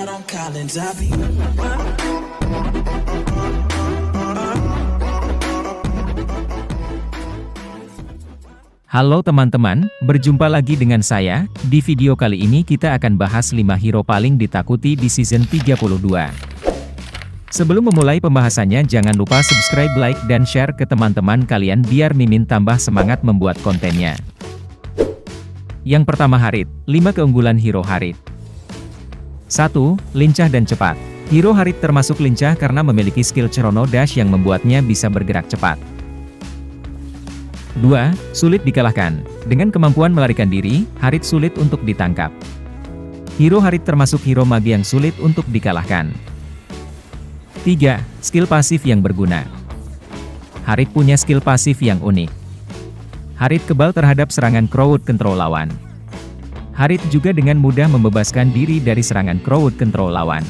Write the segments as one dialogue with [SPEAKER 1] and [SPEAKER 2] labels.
[SPEAKER 1] Halo teman-teman, berjumpa lagi dengan saya. Di video kali ini kita akan bahas 5 hero paling ditakuti di season 32. Sebelum memulai pembahasannya, jangan lupa subscribe, like, dan share ke teman-teman kalian biar Mimin tambah semangat membuat kontennya. Yang pertama, Harit. 5 keunggulan hero Harit. 1. Lincah dan cepat. Hero Harit termasuk lincah karena memiliki skill Chrono Dash yang membuatnya bisa bergerak cepat. 2. Sulit dikalahkan. Dengan kemampuan melarikan diri, Harit sulit untuk ditangkap. Hero Harit termasuk hero mage yang sulit untuk dikalahkan. 3. Skill pasif yang berguna. Harit punya skill pasif yang unik. Harit kebal terhadap serangan crowd control lawan. Harit juga dengan mudah membebaskan diri dari serangan crowd control lawan.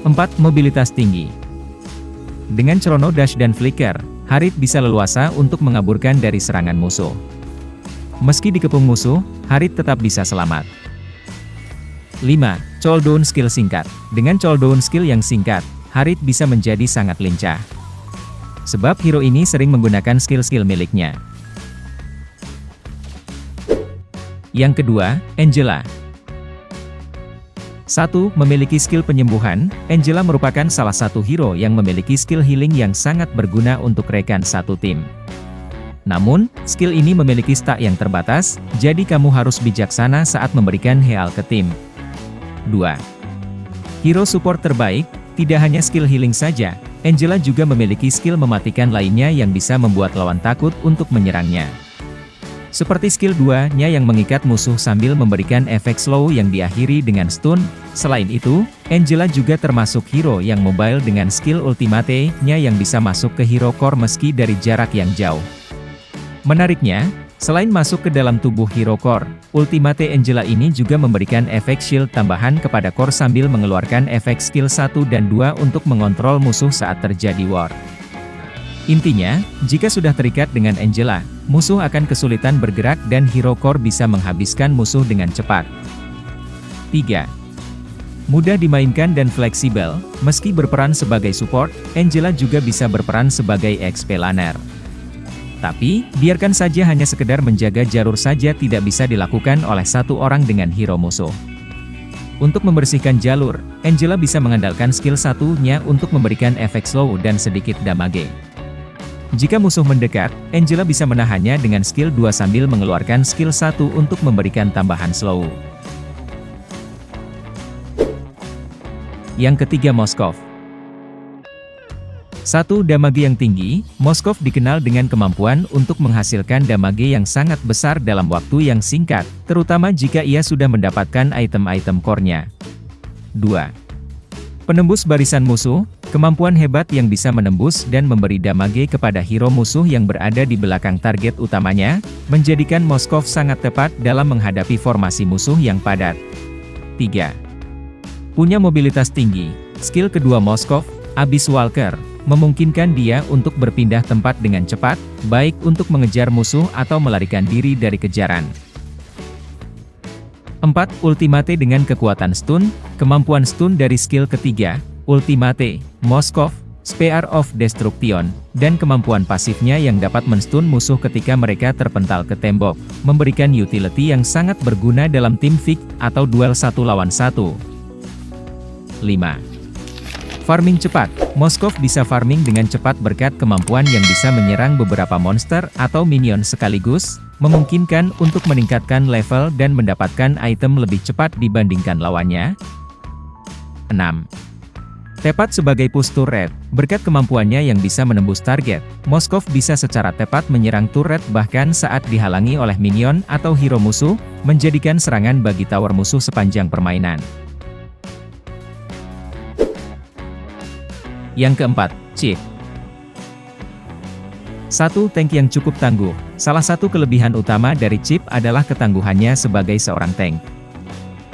[SPEAKER 1] 4. Mobilitas tinggi. Dengan Chrono Dash dan Flicker, Harit bisa leluasa untuk mengaburkan dari serangan musuh. Meski dikepung musuh, Harit tetap bisa selamat. 5. Cooldown skill singkat. Dengan cooldown skill yang singkat, Harit bisa menjadi sangat lincah. Sebab hero ini sering menggunakan skill-skill miliknya. Yang kedua, Angela. 1. Memiliki skill penyembuhan. Angela merupakan salah satu hero yang memiliki skill healing yang sangat berguna untuk rekan satu tim. Namun, skill ini memiliki stat yang terbatas, jadi kamu harus bijaksana saat memberikan heal ke tim. 2. Hero support terbaik. Tidak hanya skill healing saja, Angela juga memiliki skill mematikan lainnya yang bisa membuat lawan takut untuk menyerangnya. Seperti skill 2-nya yang mengikat musuh sambil memberikan efek slow yang diakhiri dengan stun. Selain itu, Angela juga termasuk hero yang mobile dengan skill Ultimate-nya yang bisa masuk ke hero core meski dari jarak yang jauh. Menariknya, selain masuk ke dalam tubuh hero core, Ultimate Angela ini juga memberikan efek shield tambahan kepada core sambil mengeluarkan efek skill 1 dan 2 untuk mengontrol musuh saat terjadi war. Intinya, jika sudah terikat dengan Angela, musuh akan kesulitan bergerak dan hero core bisa menghabiskan musuh dengan cepat. 3. Mudah dimainkan dan fleksibel. Meski berperan sebagai support, Angela juga bisa berperan sebagai XP laner. Tapi, biarkan saja hanya sekedar menjaga jalur saja tidak bisa dilakukan oleh satu orang dengan hero musuh. Untuk membersihkan jalur, Angela bisa mengandalkan skill 1-nya untuk memberikan efek slow dan sedikit damage. Jika musuh mendekat, Angela bisa menahannya dengan skill 2 sambil mengeluarkan skill 1 untuk memberikan tambahan slow. Yang ketiga, Moskov. 1. Damage yang tinggi. Moskov dikenal dengan kemampuan untuk menghasilkan damage yang sangat besar dalam waktu yang singkat, terutama jika ia sudah mendapatkan item-item core-nya. 2. Penembus barisan musuh. Kemampuan hebat yang bisa menembus dan memberi damage kepada hero musuh yang berada di belakang target utamanya, menjadikan Moskov sangat tepat dalam menghadapi formasi musuh yang padat. 3. Punya mobilitas tinggi. Skill kedua Moskov, Abyss Walker, memungkinkan dia untuk berpindah tempat dengan cepat, baik untuk mengejar musuh atau melarikan diri dari kejaran. 4. Ultimate dengan kekuatan stun. Kemampuan stun dari skill ketiga, Ultimate, Moskov, Spear of Destruction, dan kemampuan pasifnya yang dapat menstun musuh ketika mereka terpental ke tembok, memberikan utility yang sangat berguna dalam tim fight atau duel 1 lawan 1. 5. Farming cepat. Moskov bisa farming dengan cepat berkat kemampuan yang bisa menyerang beberapa monster atau minion sekaligus, memungkinkan untuk meningkatkan level dan mendapatkan item lebih cepat dibandingkan lawannya. 6. Tepat sebagai push turret. Berkat kemampuannya yang bisa menembus target, Moskov bisa secara tepat menyerang turret bahkan saat dihalangi oleh minion atau hero musuh, menjadikan serangan bagi tower musuh sepanjang permainan. Yang keempat, Chief. 1. Tank yang cukup tangguh. Salah satu kelebihan utama dari Chief adalah ketangguhannya sebagai seorang tank.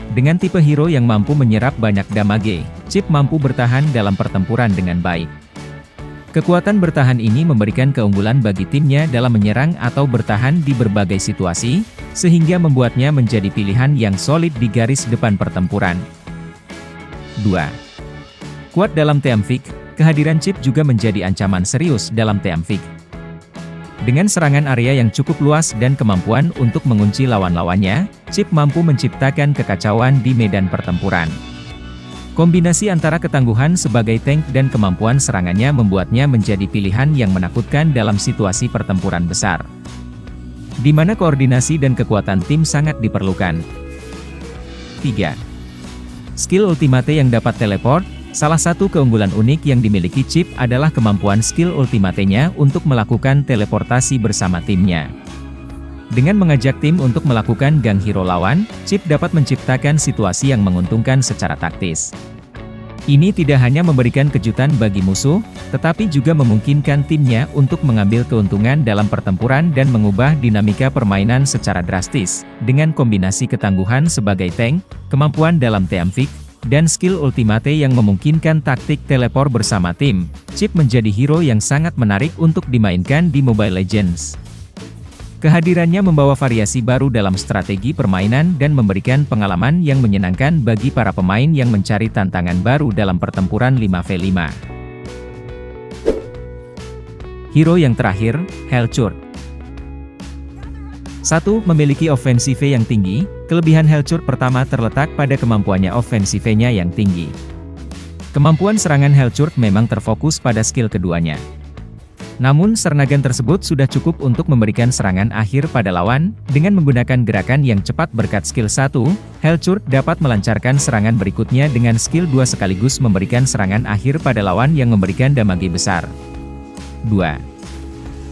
[SPEAKER 1] Dengan tipe hero yang mampu menyerap banyak damage, Chief mampu bertahan dalam pertempuran dengan baik. Kekuatan bertahan ini memberikan keunggulan bagi timnya dalam menyerang atau bertahan di berbagai situasi, sehingga membuatnya menjadi pilihan yang solid di garis depan pertempuran. 2. Kuat dalam Teamfight, kehadiran Chip juga menjadi ancaman serius dalam Teamfight. Dengan serangan area yang cukup luas dan kemampuan untuk mengunci lawan-lawannya, Chip mampu menciptakan kekacauan di medan pertempuran. Kombinasi antara ketangguhan sebagai tank dan kemampuan serangannya membuatnya menjadi pilihan yang menakutkan dalam situasi pertempuran besar, di mana koordinasi dan kekuatan tim sangat diperlukan. 3. Skill Ultimate yang dapat teleport. Salah satu keunggulan unik yang dimiliki Chip adalah kemampuan skill ultimate-nya untuk melakukan teleportasi bersama timnya. Dengan mengajak tim untuk melakukan gang hero lawan, Chip dapat menciptakan situasi yang menguntungkan secara taktis. Ini tidak hanya memberikan kejutan bagi musuh, tetapi juga memungkinkan timnya untuk mengambil keuntungan dalam pertempuran dan mengubah dinamika permainan secara drastis. Dengan kombinasi ketangguhan sebagai tank, kemampuan dalam Teamfight, dan skill ultimate yang memungkinkan taktik teleport bersama tim, Chip menjadi hero yang sangat menarik untuk dimainkan di Mobile Legends. Kehadirannya membawa variasi baru dalam strategi permainan dan memberikan pengalaman yang menyenangkan bagi para pemain yang mencari tantangan baru dalam pertempuran 5v5. Hero yang terakhir, Helchurt. 1. Memiliki offensive yang tinggi. Kelebihan Helchurt pertama terletak pada kemampuannya offensive-nya yang tinggi. Kemampuan serangan Helchurt memang terfokus pada skill keduanya. Namun serangan tersebut sudah cukup untuk memberikan serangan akhir pada lawan. Dengan menggunakan gerakan yang cepat berkat skill 1, Helchurt dapat melancarkan serangan berikutnya dengan skill 2 sekaligus memberikan serangan akhir pada lawan yang memberikan damage besar. 2.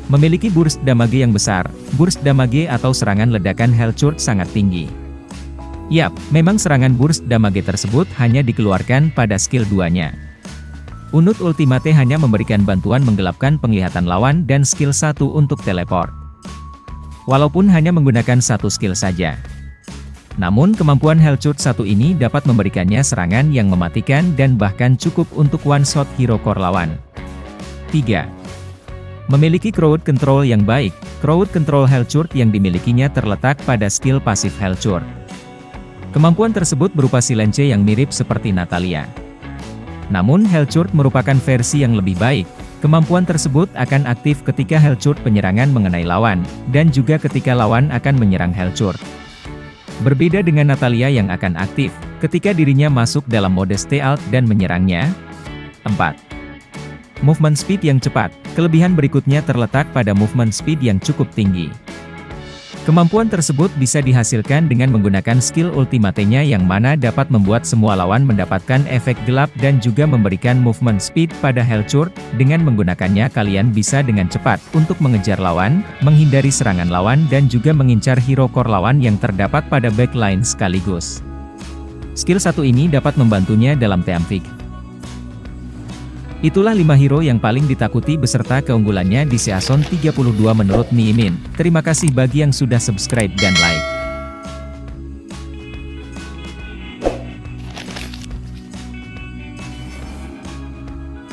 [SPEAKER 1] Memiliki burst damage yang besar. Burst damage atau serangan ledakan Helchurt sangat tinggi. Yap, memang serangan burst damage tersebut hanya dikeluarkan pada skill 2-nya. Unit Ultimate hanya memberikan bantuan menggelapkan penglihatan lawan dan skill 1 untuk teleport. Walaupun hanya menggunakan satu skill saja. Namun kemampuan Helchurt 1 ini dapat memberikannya serangan yang mematikan dan bahkan cukup untuk one-shot hero core lawan. 3. Memiliki crowd control yang baik. Crowd control Helchurt yang dimilikinya terletak pada skill pasif Helchurt. Kemampuan tersebut berupa silence yang mirip seperti Natalia. Namun Helchurt merupakan versi yang lebih baik. Kemampuan tersebut akan aktif ketika Helchurt penyerangan mengenai lawan, dan juga ketika lawan akan menyerang Helchurt. Berbeda dengan Natalia yang akan aktif ketika dirinya masuk dalam mode stay out dan menyerangnya. 4. Movement speed yang cepat. Kelebihan berikutnya terletak pada movement speed yang cukup tinggi. Kemampuan tersebut bisa dihasilkan dengan menggunakan skill ultimate-nya yang mana dapat membuat semua lawan mendapatkan efek gelap dan juga memberikan movement speed pada Helchurt. Dengan menggunakannya kalian bisa dengan cepat untuk mengejar lawan, menghindari serangan lawan dan juga mengincar hero core lawan yang terdapat pada backline sekaligus. Skill 1 ini dapat membantunya dalam Teamfight. Itulah 5 hero yang paling ditakuti beserta keunggulannya di Season 32 menurut Mimin. Terima kasih bagi yang sudah subscribe dan like.